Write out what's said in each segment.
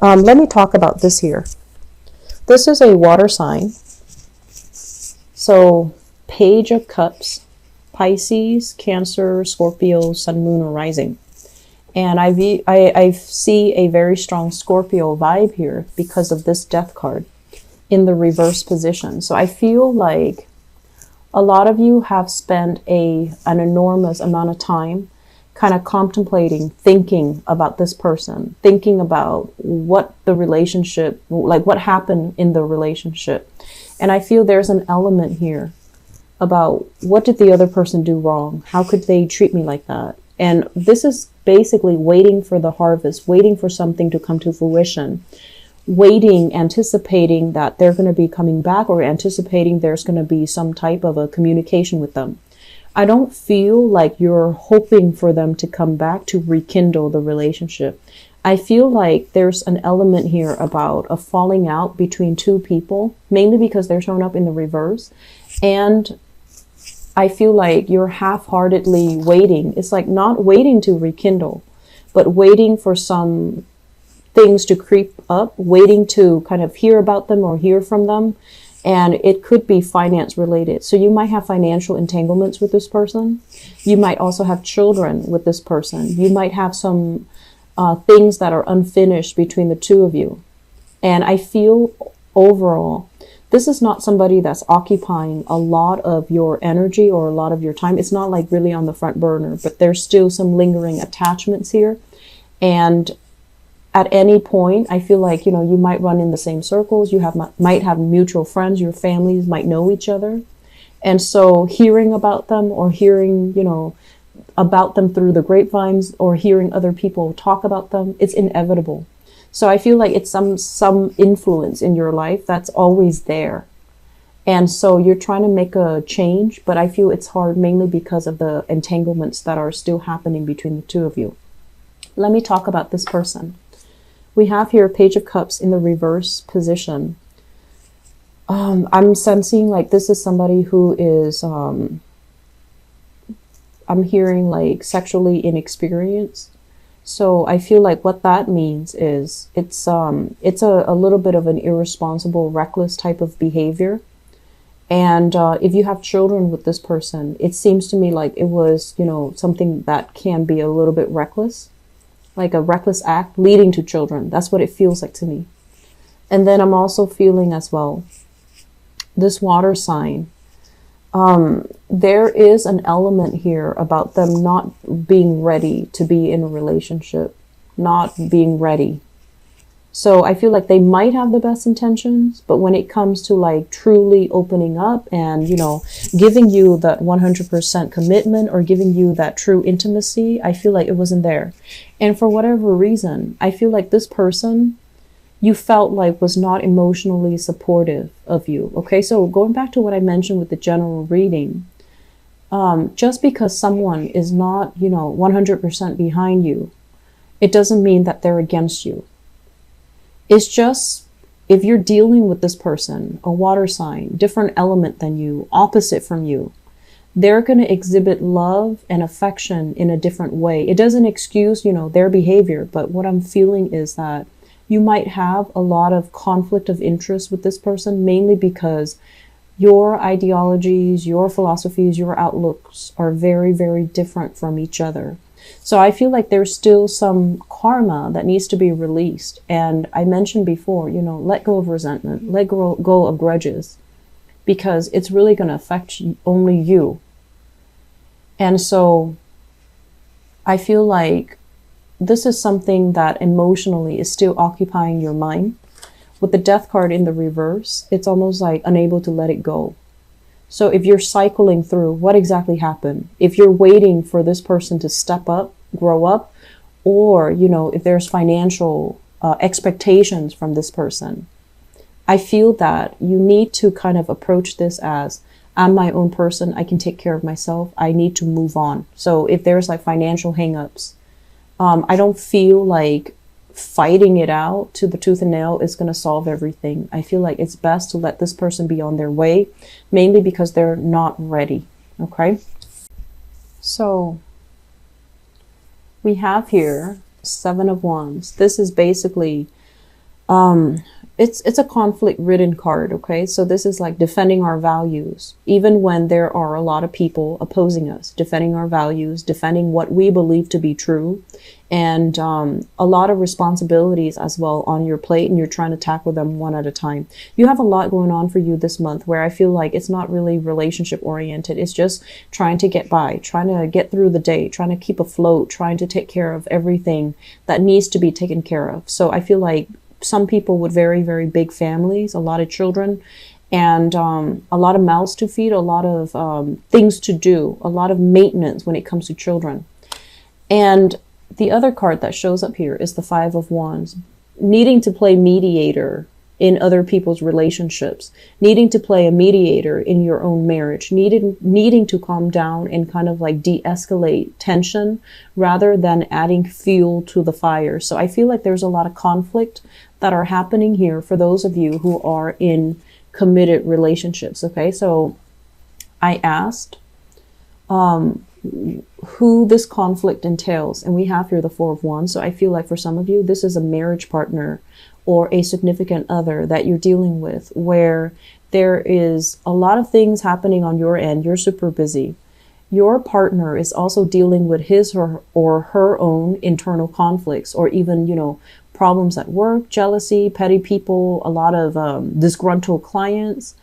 Let me talk about this here. This is a water sign. So Page of Cups, Pisces, Cancer, Scorpio, Sun, Moon, or Rising. And I see a very strong Scorpio vibe here because of this Death card in the reverse position. So I feel like a lot of you have spent an enormous amount of time kind of contemplating, thinking about this person, thinking about what the relationship, like what happened in the relationship. And I feel there's an element here about what did the other person do wrong? How could they treat me like that? And this is basically waiting for the harvest, waiting for something to come to fruition, waiting, anticipating that they're going to be coming back, or anticipating there's going to be some type of a communication with them. I don't feel like you're hoping for them to come back to rekindle the relationship. I feel like there's an element here about a falling out between two people, mainly because they're showing up in the reverse. And I feel like you're half-heartedly waiting. It's like not waiting to rekindle, but waiting for some things to creep up, waiting to kind of hear about them or hear from them. And it could be finance related. So you might have financial entanglements with this person. You might also have children with this person. You might have some things that are unfinished between the two of you. And I feel overall, this is not somebody that's occupying a lot of your energy or a lot of your time. It's not like really on the front burner, but there's still some lingering attachments here. And at any point, I feel like, you might run in the same circles. You might have mutual friends. Your families might know each other. And so hearing about them or hearing, about them through the grapevines or hearing other people talk about them, it's inevitable. So I feel like it's some influence in your life that's always there. And so you're trying to make a change, but I feel it's hard mainly because of the entanglements that are still happening between the two of you. Let me talk about this person. We have here Page of Cups in the reverse position. I'm sensing like this is somebody who is, I'm hearing like sexually inexperienced. So I feel like what that means is it's a little bit of an irresponsible, reckless type of behavior. And if you have children with this person, it seems to me like it was, something that can be a little bit reckless. Like a reckless act leading to children. That's what it feels like to me. And then I'm also feeling as well, this water sign, there is an element here about them not being ready to be in a relationship, not being ready. So I feel like they might have the best intentions, but when it comes to like truly opening up and, giving you that 100% commitment or giving you that true intimacy, I feel like it wasn't there. And for whatever reason, I feel like this person you felt like was not emotionally supportive of you. Okay, so going back to what I mentioned with the general reading, just because someone is not, 100% behind you, it doesn't mean that they're against you. It's just, if you're dealing with this person, a water sign, different element than you, opposite from you, they're going to exhibit love and affection in a different way. It doesn't excuse, their behavior, but what I'm feeling is that you might have a lot of conflict of interest with this person, mainly because your ideologies, your philosophies, your outlooks are very, very different from each other. So I feel like there's still some karma that needs to be released. And I mentioned before, let go of resentment, let go of grudges, because it's really going to affect only you. And so I feel like this is something that emotionally is still occupying your mind. With the Death card in the reverse, it's almost like unable to let it go. So if you're cycling through what exactly happened, if you're waiting for this person to step up, grow up, or, if there's financial expectations from this person, I feel that you need to kind of approach this as, I'm my own person, I can take care of myself, I need to move on. So if there's like financial hangups, I don't feel like fighting it out to the tooth and nail is going to solve everything. I feel like it's best to let this person be on their way, mainly because they're not ready. Okay. So we have here 7 of Wands. This is basically It's a conflict ridden card. Okay, so this is like defending our values even when there are a lot of people opposing us, defending our values, defending what we believe to be true, and a lot of responsibilities as well on your plate, and you're trying to tackle them one at a time. You have a lot going on for you this month where I feel like it's not really relationship oriented. It's just trying to get by, trying to get through the day, trying to keep afloat, trying to take care of everything that needs to be taken care of. So I feel like some people with very, very big families, a lot of children, and a lot of mouths to feed, a lot of things to do, a lot of maintenance when it comes to children. And the other card that shows up here is the Five of Wands, needing to play mediator in other people's relationships, needing to play a mediator in your own marriage, needing to calm down and kind of like de-escalate tension rather than adding fuel to the fire. So I feel like there's a lot of conflict that are happening here for those of you who are in committed relationships. Okay, so I asked who this conflict entails, and we have here the Four of Wands. So I feel like for some of you, this is a marriage partner or a significant other that you're dealing with, where there is a lot of things happening on your end. You're super busy. Your partner is also dealing with his or her own internal conflicts, or even, you know, problems at work, jealousy, petty people, a lot of disgruntled clients,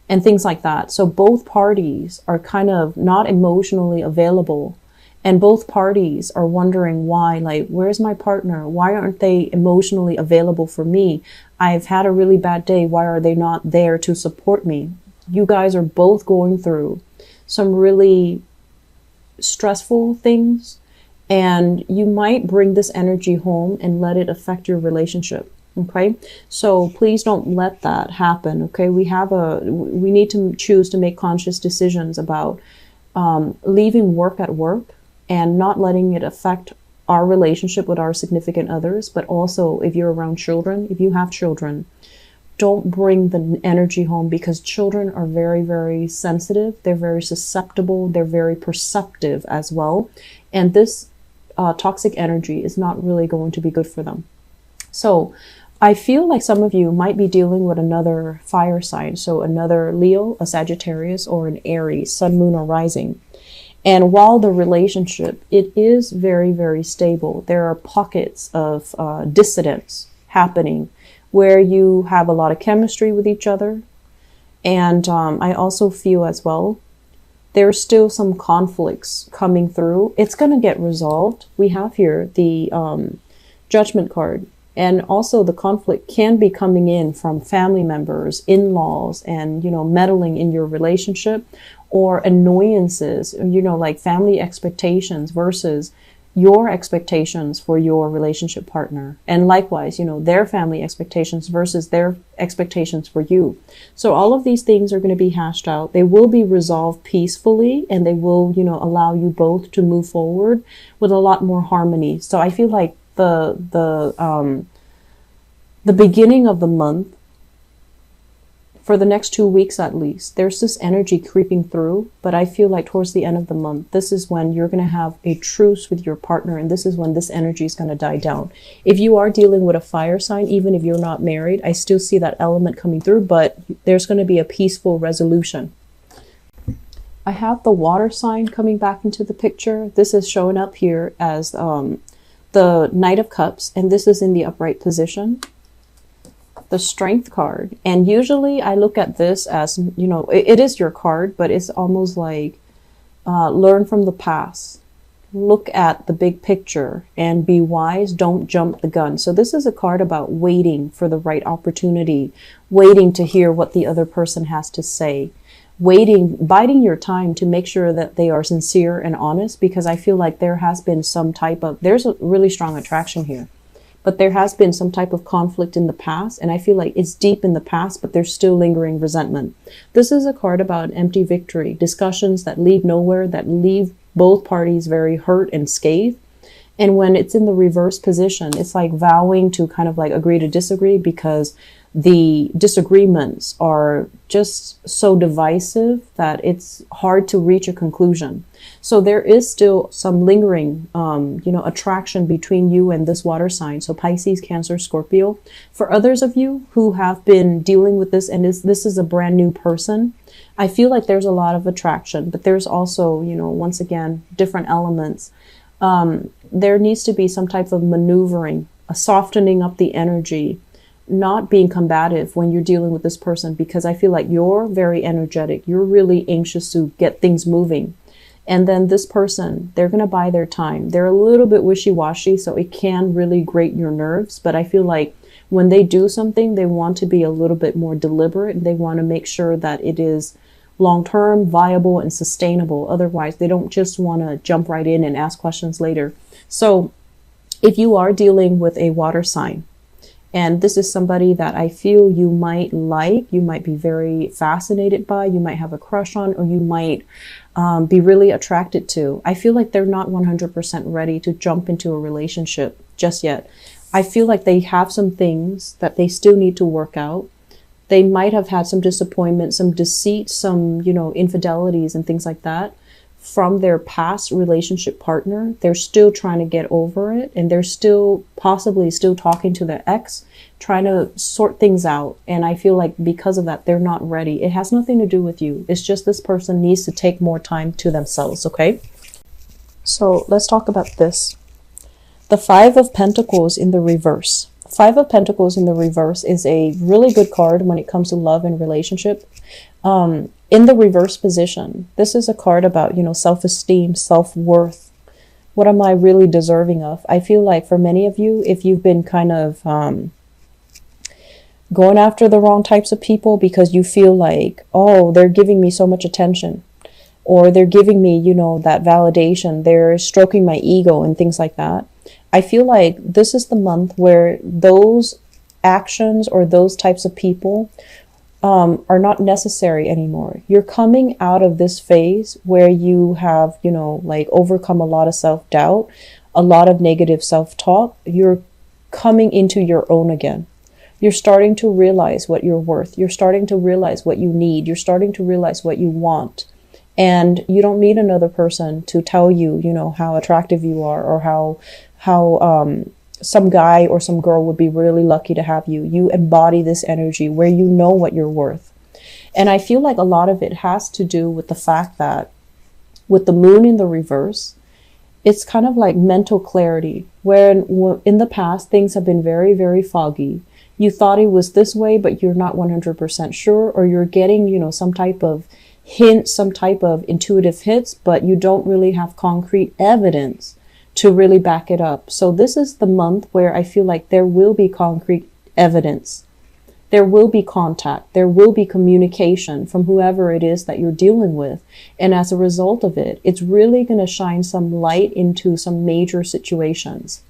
and things like that. So both parties are kind of not emotionally available, and both parties are wondering why, like, where's my partner? Why aren't they emotionally available for me? I've had a really bad day. Why are they not there to support me? You guys are both going through some really stressful things, and you might bring this energy home and let it affect your relationship. Okay, so please don't let that happen. Okay, we need to choose to make conscious decisions about leaving work at work and not letting it affect our relationship with our significant others. But also, if you're around children, if you have children, don't bring the energy home, because children are very, very sensitive. They're very susceptible. They're very perceptive as well. And this toxic energy is not really going to be good for them. So I feel like some of you might be dealing with another fire sign. So another Leo, a Sagittarius, or an Aries, sun, moon, or rising. And while the relationship, it is very, very stable, there are pockets of dissidence happening where you have a lot of chemistry with each other. And I also feel as well, there's still some conflicts coming through. It's going to get resolved. We have here the Judgment card. And also the conflict can be coming in from family members, in-laws, and, you know, meddling in your relationship, or annoyances, you know, like family expectations versus your expectations for your relationship partner. And likewise, you know, their family expectations versus their expectations for you. So all of these things are going to be hashed out. They will be resolved peacefully, and they will, you know, allow you both to move forward with a lot more harmony. So I feel like the beginning of the month, for the next 2 weeks at least, there's this energy creeping through. But I feel like towards the end of the month, this is when you're going to have a truce with your partner, and this is when this energy is going to die down. If you are dealing with a fire sign, even if you're not married, I still see that element coming through, but there's going to be a peaceful resolution. I have the water sign coming back into the picture. This is showing up here as the Knight of Cups, and this is in the upright position. The Strength card. And usually I look at this as, you know, it is your card, but it's almost like learn from the past. Look at the big picture and be wise. Don't jump the gun. So this is a card about waiting for the right opportunity, waiting to hear what the other person has to say, waiting, biding your time to make sure that they are sincere and honest, because I feel like there has been some type of, there's a really strong attraction here. But there has been some type of conflict in the past, and I feel like it's deep in the past, but there's still lingering resentment. This is a card about empty victory, discussions that lead nowhere, that leave both parties very hurt and scathed. And when it's in the reverse position, it's like vowing to kind of like agree to disagree, because the disagreements are just so divisive that it's hard to reach a conclusion. So there is still some lingering, attraction between you and this water sign. So Pisces, Cancer, Scorpio. For others of you who have been dealing with this and this is a brand new person, I feel like there's a lot of attraction, but there's also, once again, different elements. There needs to be some type of maneuvering, a softening up the energy, not being combative when you're dealing with this person, because I feel like you're very energetic. You're really anxious to get things moving. And then this person, they're going to buy their time. They're a little bit wishy-washy, so it can really grate your nerves. But I feel like when they do something, they want to be a little bit more deliberate, and they want to make sure that it is long-term, viable, and sustainable. Otherwise, they don't just want to jump right in and ask questions later. So if you are dealing with a water sign, and this is somebody that I feel you might like, you might be very fascinated by, you might have a crush on, or you might be really attracted to, I feel like they're not 100% ready to jump into a relationship just yet. I feel like they have some things that they still need to work out. They might have had some disappointment, some deceit, some, infidelities and things like that from their past relationship partner. They're still trying to get over it, and they're still possibly still talking to their ex, trying to sort things out. And I feel like because of that, they're not ready. It has nothing to do with you. It's just this person needs to take more time to themselves, okay? So let's talk about this. The Five of Pentacles in the reverse. Five of Pentacles in the reverse is a really good card when it comes to love and relationship. In the reverse position, this is a card about, self-esteem, self-worth. What am I really deserving of? I feel like for many of you, if you've been kind of going after the wrong types of people because you feel like, oh, they're giving me so much attention, or they're giving me, that validation, they're stroking my ego and things like that. I feel like this is the month where those actions or those types of people are not necessary anymore. You're coming out of this phase where you have, overcome a lot of self-doubt, a lot of negative self-talk. You're coming into your own again. You're starting to realize what you're worth. You're starting to realize what you need. You're starting to realize what you want. And you don't need another person to tell you, how attractive you are, or how some guy or some girl would be really lucky to have you. You embody this energy where you know what you're worth. And I feel like a lot of it has to do with the fact that with the moon in the reverse, it's kind of like mental clarity, where in the past, things have been very, very foggy. You thought it was this way, but you're not 100% sure, or you're getting, some type of hint, some type of intuitive hits, but you don't really have concrete evidence to really back it up. So this is the month where I feel like there will be concrete evidence. There will be contact. There will be communication from whoever it is that you're dealing with. And as a result of it, it's really going to shine some light into some major situations.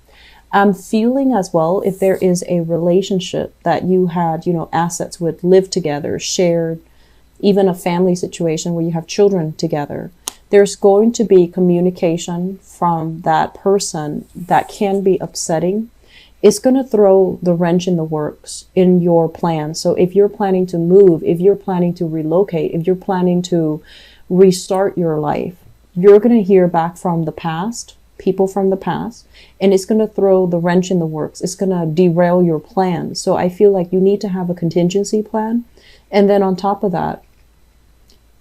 I'm feeling as well, if there is a relationship that you had, assets with, lived together, shared, even a family situation where you have children together, there's going to be communication from that person that can be upsetting. It's going to throw the wrench in the works in your plan. So if you're planning to move, if you're planning to relocate, if you're planning to restart your life, you're going to hear back from the past, people from the past, and it's going to throw the wrench in the works. It's going to derail your plan. So I feel like you need to have a contingency plan. And then on top of that,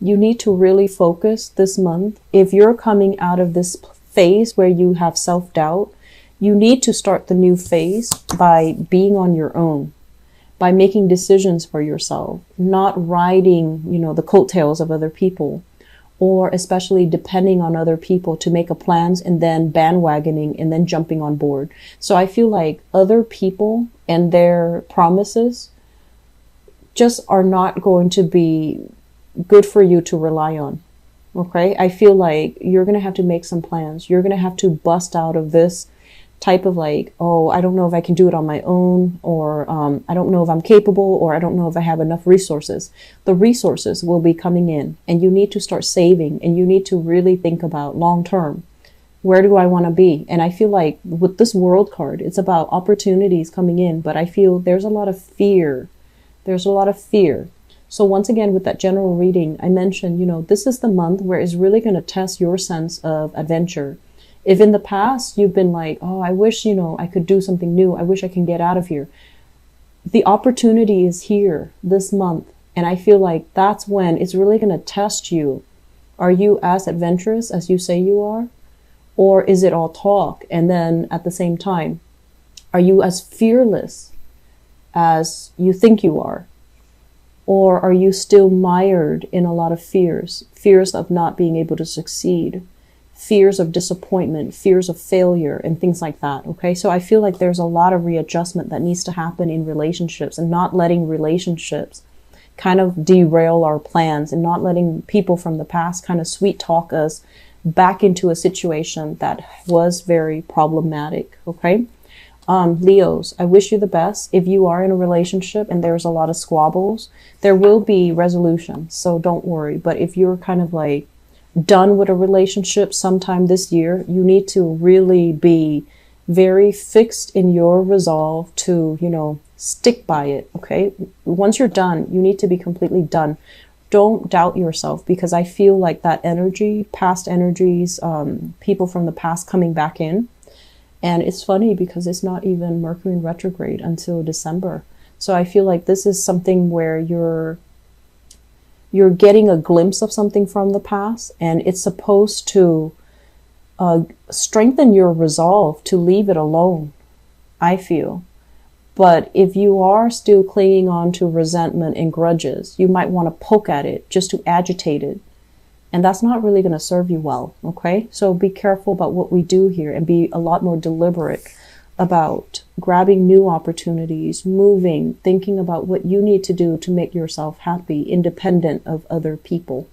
you need to really focus this month. If you're coming out of this phase where you have self-doubt, you need to start the new phase by being on your own, by making decisions for yourself, not riding, the coattails of other people, or especially depending on other people to make a plans and then bandwagoning and then jumping on board. So I feel like other people and their promises just are not going to be good for you to rely on. Okay. I feel like you're going to have to make some plans. You're going to have to bust out of this type of like, oh, I don't know if I can do it on my own, or I don't know if I'm capable, or I don't know if I have enough resources. The resources will be coming in, and you need to start saving, and you need to really think about long term. Where do I want to be? And I feel like with this world card, it's about opportunities coming in, but I feel there's a lot of fear. There's a lot of fear. So once again, with that general reading, I mentioned, this is the month where it's really going to test your sense of adventure. If in the past you've been like, oh, I wish, I could do something new. I wish I can get out of here. The opportunity is here this month. And I feel like that's when it's really going to test you. Are you as adventurous as you say you are? Or is it all talk? And then at the same time, are you as fearless as you think you are? Or are you still mired in a lot of fears? Fears of not being able to succeed, fears of disappointment, fears of failure, and things like that. Okay, so I feel like there's a lot of readjustment that needs to happen in relationships, and not letting relationships kind of derail our plans, and not letting people from the past kind of sweet talk us back into a situation that was very problematic. Okay. Leos, I wish you the best. If you are in a relationship and there's a lot of squabbles, there will be resolution. So don't worry. But if you're kind of like done with a relationship sometime this year, you need to really be very fixed in your resolve to, stick by it. Okay. Once you're done, you need to be completely done. Don't doubt yourself, because I feel like that energy, past energies, people from the past coming back in. And it's funny because it's not even Mercury in retrograde until December. So I feel like this is something where you're getting a glimpse of something from the past, and it's supposed to strengthen your resolve to leave it alone, I feel. But if you are still clinging on to resentment and grudges, you might want to poke at it just to agitate it. And that's not really going to serve you well, okay? So be careful about what we do here, and be a lot more deliberate about grabbing new opportunities, moving, thinking about what you need to do to make yourself happy, independent of other people,